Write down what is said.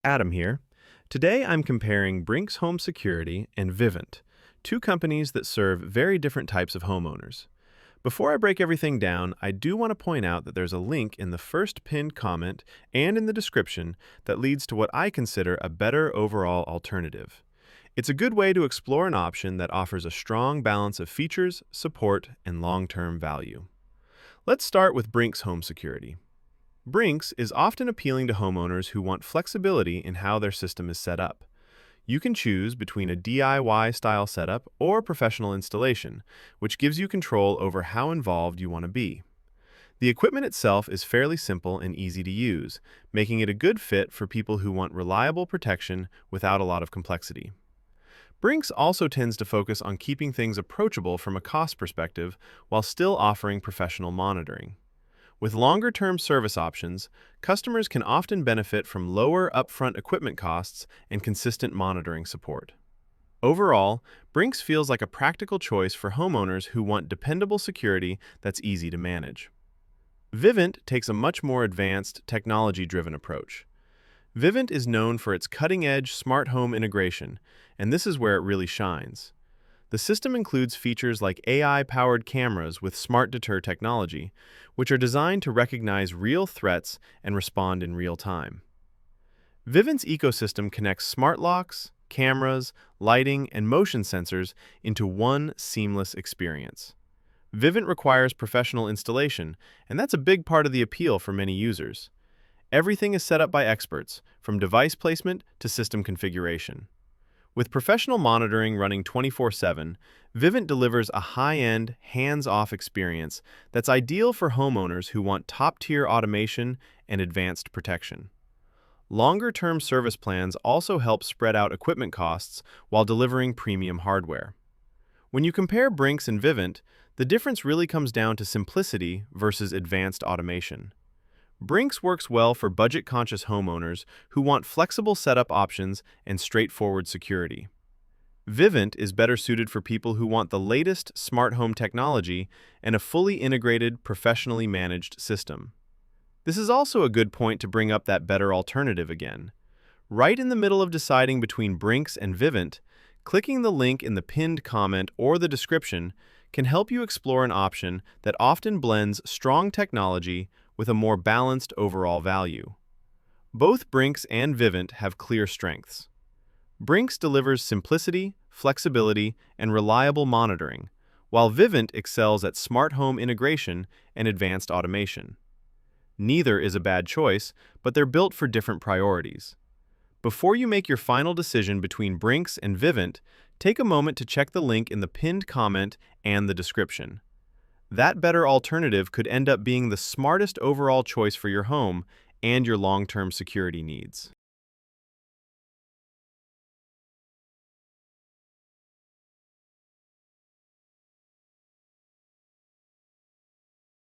Adam here. Today I'm comparing Brinks Home Security and Vivint, two companies that serve very different types of homeowners. Before I break everything down, I do want to point out that there's a link in the first pinned comment and in the description that leads to what I consider a better overall alternative. It's a good way to explore an option that offers a strong balance of features, support, and long-term value. Let's start with Brinks Home Security. Brinks is often appealing to homeowners who want flexibility in how their system is set up. You can choose between a DIY-style setup or professional installation, which gives you control over how involved you want to be. The equipment itself is fairly simple and easy to use, making it a good fit for people who want reliable protection without a lot of complexity. Brinks also tends to focus on keeping things approachable from a cost perspective while still offering professional monitoring. With longer-term service options, customers can often benefit from lower upfront equipment costs and consistent monitoring support. Overall, Brinks feels like a practical choice for homeowners who want dependable security that's easy to manage. Vivint takes a much more advanced, technology-driven approach. Vivint is known for its cutting-edge smart home integration, and this is where it really shines. The system includes features like AI-powered cameras with smart deter technology, which are designed to recognize real threats and respond in real time. Vivint's ecosystem connects smart locks, cameras, lighting, and motion sensors into one seamless experience. Vivint requires professional installation, and that's a big part of the appeal for many users. Everything is set up by experts, from device placement to system configuration. With professional monitoring running 24/7, Vivint delivers a high-end, hands-off experience that's ideal for homeowners who want top-tier automation and advanced protection. Longer-term service plans also help spread out equipment costs while delivering premium hardware. When you compare Brinks and Vivint, the difference really comes down to simplicity versus advanced automation. Brinks works well for budget-conscious homeowners who want flexible setup options and straightforward security. Vivint is better suited for people who want the latest smart home technology and a fully integrated, professionally managed system. This is also a good point to bring up that better alternative again. Right in the middle of deciding between Brinks and Vivint, clicking the link in the pinned comment or the description can help you explore an option that often blends strong technology with a more balanced overall value. Both Brinks and Vivint have clear strengths. Brinks delivers simplicity, flexibility, and reliable monitoring, while Vivint excels at smart home integration and advanced automation. Neither is a bad choice, but they're built for different priorities. Before you make your final decision between Brinks and Vivint, take a moment to check the link in the pinned comment and the description. That better alternative could end up being the smartest overall choice for your home and your long-term security needs.